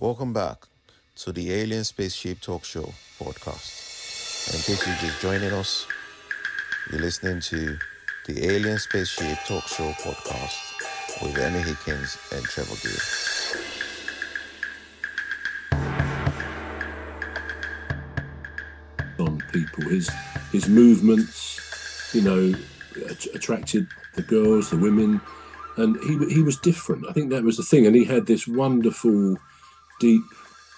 Welcome back to the Alien Spaceship Talk Show podcast. And in case you're just joining us, you're listening to the Alien Spaceship Talk Show podcast with Emmy, Hikins, and Trevor. On people, his movements, attracted the girls, the women, and he was different. I think that was the thing, and he had this wonderful, deep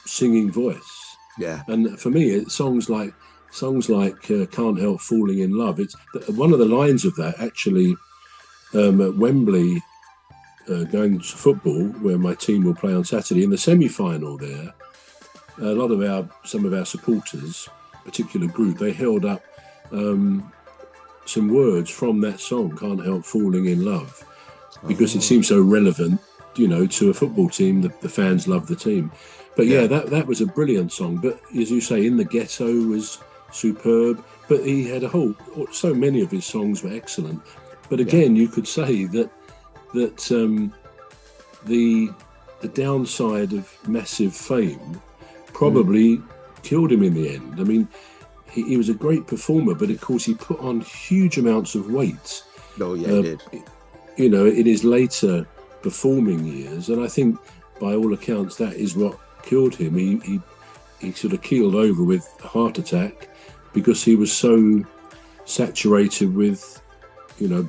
singing voice. Yeah. And for me, songs like "Can't Help Falling in Love." It's one of the lines of that actually at Wembley, going to football, where my team will play on Saturday in the semi-final. There, some of our supporters, particular group, they held up some words from that song, "Can't Help Falling in Love," because it seems so relevant, to a football team. The fans love the team. But that was a brilliant song. But as you say, "In the Ghetto" was superb. But he had so many of his songs were excellent. But again, you could say that the downside of massive fame probably killed him in the end. I mean, he was a great performer, but of course he put on huge amounts of weight. Oh yeah, he did. In his later performing years, and I think by all accounts that is what killed him. He sort of keeled over with a heart attack because he was so saturated with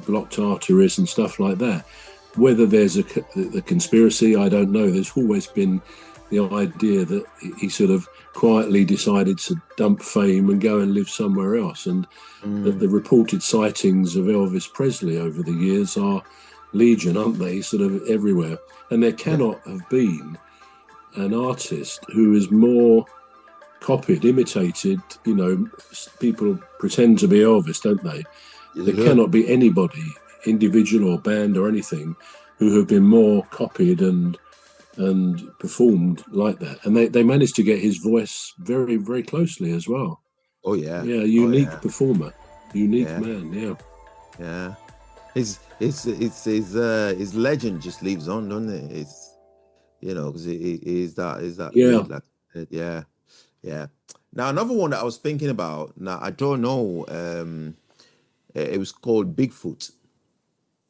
blocked arteries and stuff like that. Whether there's a conspiracy, I don't know. There's always been the idea that he sort of quietly decided to dump fame and go and live somewhere else, and that the reported sightings of Elvis Presley over the years are legion, aren't they? Sort of everywhere. And there cannot have been an artist who is more copied, imitated. People pretend to be Elvis, don't they? There cannot be anybody, individual or band or anything, who have been more copied and performed like that. And they managed to get his voice very, very closely as well. Oh yeah. Yeah, unique performer, unique man. Yeah. His legend just lives on, doesn't it? It's because it is that yeah. Now another one that I was thinking about. Now I don't know. It was called Bigfoot.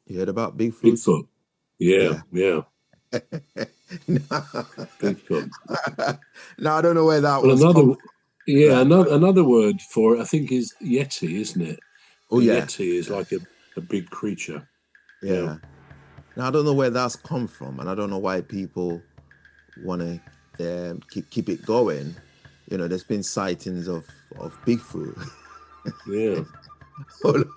You heard about Bigfoot? Bigfoot. Yeah. Bigfoot. Now I don't know where that was. Another word for it, I think, is Yeti, isn't it? Oh yeah. Yeti is like a big creature. Yeah. Now I don't know where that's come from, and I don't know why people want to keep it going. There's been sightings of Bigfoot. Yeah.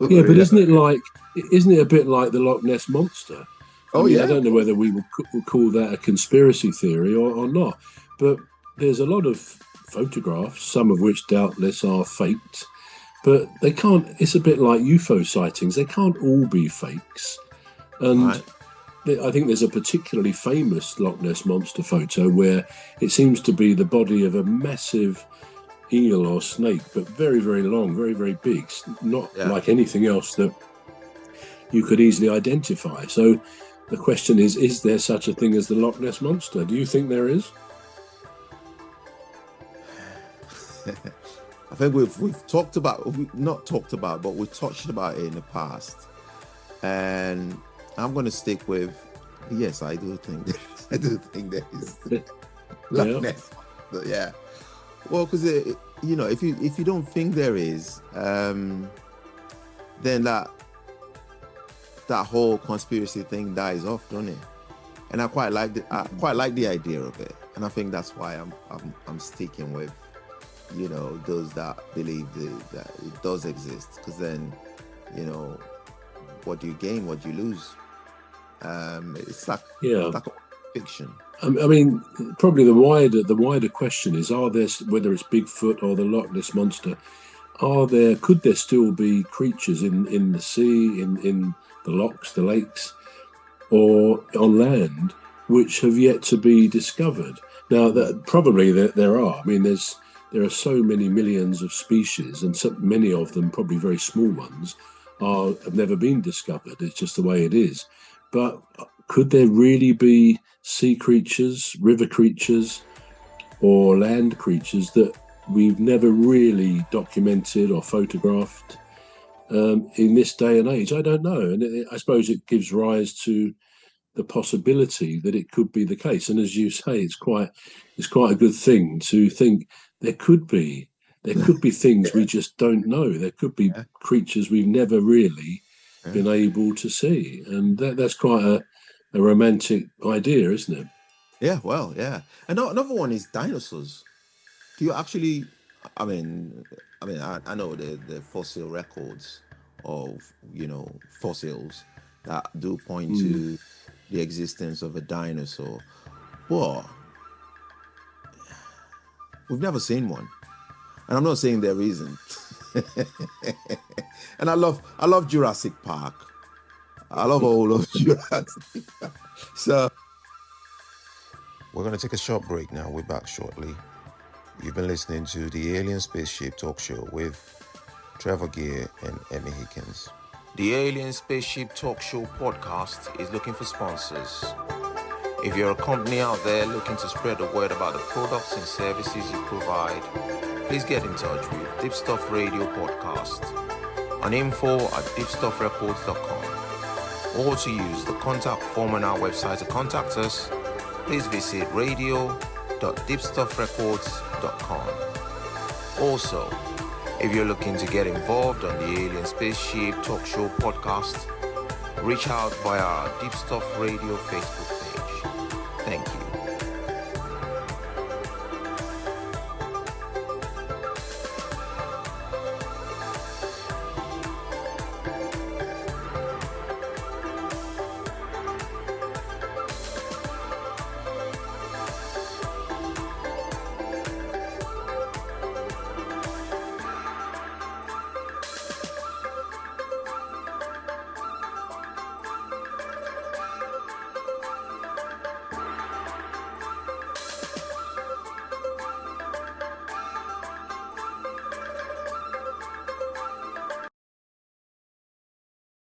Yeah, but isn't it a bit like the Loch Ness Monster? I don't know whether we will call that a conspiracy theory or not, but there's a lot of photographs, some of which doubtless are faked, but they can't. It's a bit like UFO sightings; they can't all be fakes. And I think there's a particularly famous Loch Ness Monster photo where it seems to be the body of a massive eel or snake, but very, very long, very, very big, not like anything else that you could easily identify. So the question is there such a thing as the Loch Ness Monster? Do you think there is? I think we've touched about it in the past, and I'm going to stick with yes. I do think there is Loch Ness, but yeah. Well, because if you don't think there is, then that whole conspiracy thing dies off, doesn't it? And I quite like the idea of it, and I think that's why I'm sticking with those that believe that it does exist, because then what do you gain, what do you lose? It's like a fiction. I mean, probably the wider question is: are there, whether it's Bigfoot or the Loch Ness Monster, could there still be creatures in the sea, in the lochs, the lakes, or on land, which have yet to be discovered? Now, probably there are. I mean, there are so many millions of species, and so many of them, probably very small ones, have never been discovered. It's just the way it is. But could there really be sea creatures, river creatures, or land creatures that we've never really documented or photographed in this day and age. I don't know. And I suppose it gives rise to the possibility that it could be the case. And as you say, it's quite a good thing to think there could be things we just don't know. There could be creatures we've never really been able to see. And that's quite a romantic idea, isn't it? Yeah, well, yeah. And another one is dinosaurs. Do you actually? I mean, I know the fossil records of fossils that do point to the existence of a dinosaur, but we've never seen one. And I'm not saying there isn't. And I love Jurassic Park. I love all of Jurassic Park. So we're going to take a short break now. We're back shortly. You've been listening to the Alien Spaceship Talk Show with Trevor Gear and Emmy Hikins. The Alien Spaceship Talk Show podcast is looking for sponsors. If you're a company out there looking to spread the word about the products and services you provide, please get in touch with Deepstuff Radio Podcast on info@deepstuffrecords.com, or to use the contact form on our website to contact us, please visit radio.deepstuffrecords.com. Also, if you're looking to get involved on the Alien Spaceship Talk Show podcast, reach out via our Deepstuff Radio Facebook page. Thank you.